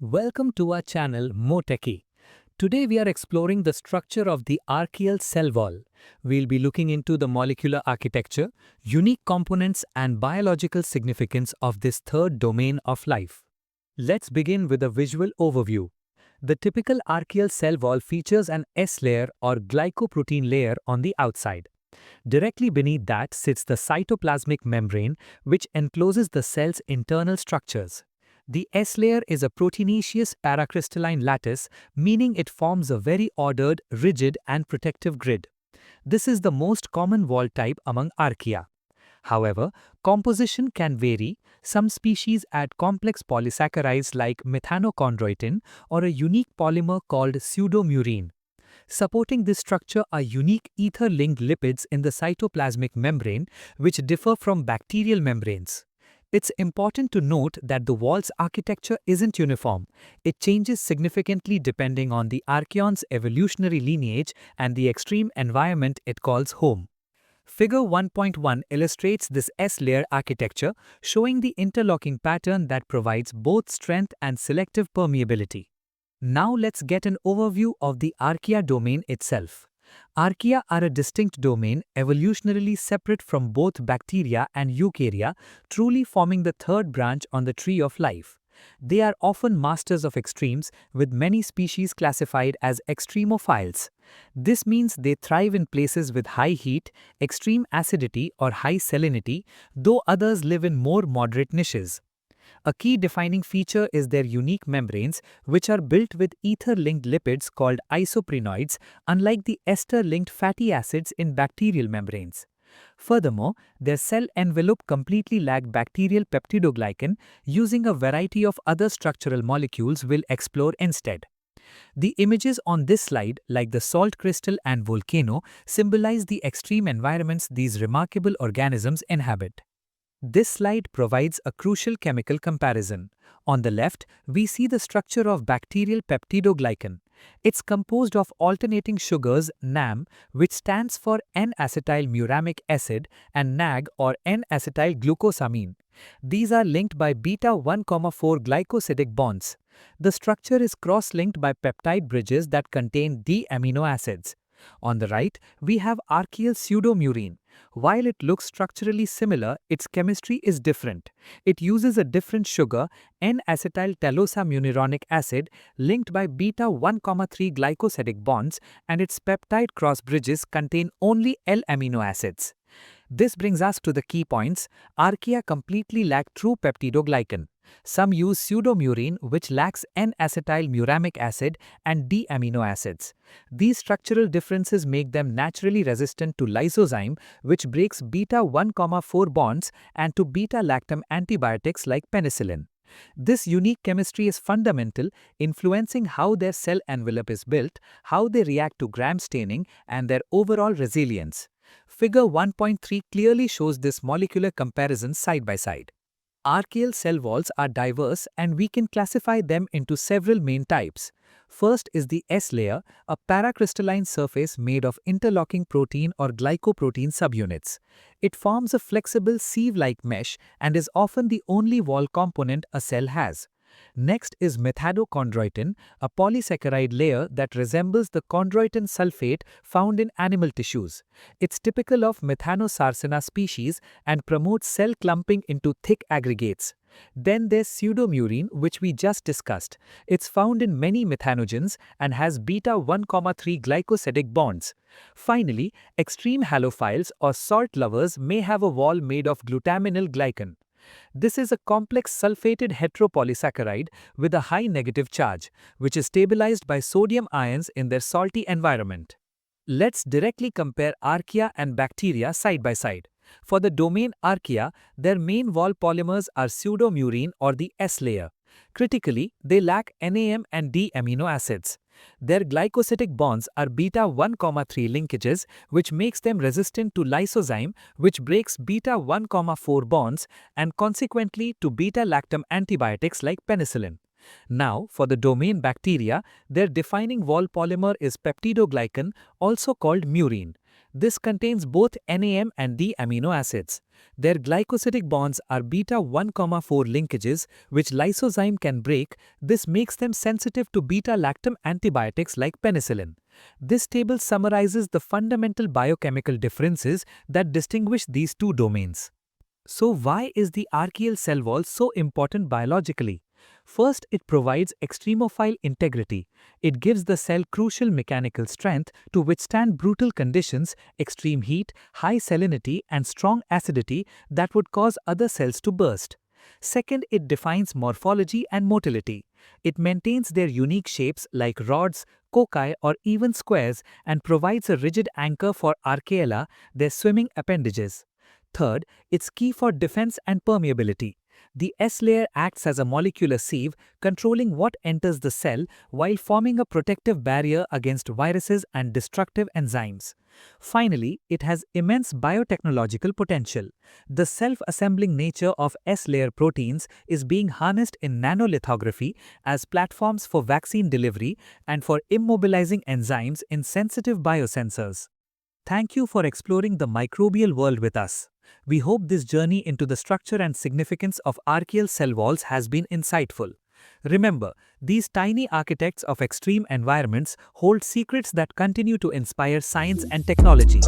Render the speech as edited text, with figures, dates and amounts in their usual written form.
Welcome to our channel Mootechie. Today we are exploring the structure of the archaeal cell wall. We'll be looking into the molecular architecture, unique components and biological significance of this third domain of life. Let's begin with a visual overview. The typical archaeal cell wall features an S layer or glycoprotein layer on the outside. Directly beneath that sits the cytoplasmic membrane, which encloses the cell's internal structures. The S layer is a proteinaceous paracrystalline lattice, meaning it forms a very ordered, rigid, and protective grid. This is the most common wall type among Archaea. However, composition can vary. Some species add complex polysaccharides like methanochondroitin or a unique polymer called pseudomurein. Supporting this structure are unique ether-linked lipids in the cytoplasmic membrane, which differ from bacterial membranes. It's important to note that the wall's architecture isn't uniform. It changes significantly depending on the archaeon's evolutionary lineage and the extreme environment it calls home. Figure 1.1 illustrates this S-layer architecture, showing the interlocking pattern that provides both strength and selective permeability. Now let's get an overview of the Archaea domain itself. Archaea are a distinct domain, evolutionarily separate from both bacteria and eukarya, truly forming the third branch on the tree of life. They are often masters of extremes, with many species classified as extremophiles. This means they thrive in places with high heat, extreme acidity, or high salinity, though others live in more moderate niches. A key defining feature is their unique membranes, which are built with ether-linked lipids called isoprenoids, unlike the ester-linked fatty acids in bacterial membranes. Furthermore, their cell envelope completely lack bacterial peptidoglycan, using a variety of other structural molecules we'll explore instead. The images on this slide, like the salt crystal and volcano, symbolize the extreme environments these remarkable organisms inhabit. This slide provides a crucial chemical comparison. On the left, we see the structure of bacterial peptidoglycan. It's composed of alternating sugars NAM, which stands for N-acetylmuramic acid, and NAG or N-acetylglucosamine. These are linked by β-1,4 glycosidic bonds. The structure is cross-linked by peptide bridges that contain D-amino acids. On the right, we have archaeal pseudomurein. While it looks structurally similar, its chemistry is different. It uses a different sugar, N-acetyltelosamunironic acid, linked by β-1,3 glycosidic bonds, and its peptide cross bridges contain only L-amino acids. This brings us to the key points. Archaea completely lack true peptidoglycan. Some use pseudomurein, which lacks N-acetylmuramic acid and D-amino acids. These structural differences make them naturally resistant to lysozyme, which breaks β-1,4 bonds, and to β-lactam antibiotics like penicillin. This unique chemistry is fundamental, influencing how their cell envelope is built, how they react to gram staining, and their overall resilience. Figure 1.3 clearly shows this molecular comparison side by side. Archaeal cell walls are diverse, and we can classify them into several main types. First is the S layer, a paracrystalline surface made of interlocking protein or glycoprotein subunits. It forms a flexible sieve-like mesh and is often the only wall component a cell has. Next is methanochondroitin, a polysaccharide layer that resembles the chondroitin sulfate found in animal tissues. It's typical of Methanosarcina species and promotes cell clumping into thick aggregates. Then there's pseudomurein, which we just discussed. It's found in many methanogens and has β-1,3 glycosidic bonds. Finally, extreme halophiles or salt lovers may have a wall made of glutaminyl glycan. This is a complex sulfated heteropolysaccharide with a high negative charge, which is stabilized by sodium ions in their salty environment. Let's directly compare Archaea and bacteria side by side. For the domain Archaea, their main wall polymers are pseudomurein or the S layer. Critically, they lack NAM and D-amino acids. Their glycosidic bonds are β-1,3 linkages, which makes them resistant to lysozyme, which breaks β-1,4 bonds, and consequently to beta-lactam antibiotics like penicillin. Now, for the domain bacteria, their defining wall polymer is peptidoglycan, also called murein. This contains both NAM and D-amino acids. Their glycosidic bonds are beta-1,4 linkages, which lysozyme can break. This makes them sensitive to beta-lactam antibiotics like penicillin. This table summarizes the fundamental biochemical differences that distinguish these two domains. So why is the archaeal cell wall so important biologically? First, it provides extremophile integrity. It gives the cell crucial mechanical strength to withstand brutal conditions, extreme heat, high salinity, and strong acidity that would cause other cells to burst. Second, it defines morphology and motility. It maintains their unique shapes like rods, cocci, or even squares and provides a rigid anchor for Archaea, their swimming appendages. Third, it's key for defense and permeability. The S layer acts as a molecular sieve, controlling what enters the cell while forming a protective barrier against viruses and destructive enzymes. Finally, it has immense biotechnological potential. The self-assembling nature of S-layer proteins is being harnessed in nanolithography as platforms for vaccine delivery and for immobilizing enzymes in sensitive biosensors. Thank you for exploring the microbial world with us. We hope this journey into the structure and significance of archaeal cell walls has been insightful. Remember, these tiny architects of extreme environments hold secrets that continue to inspire science and technology.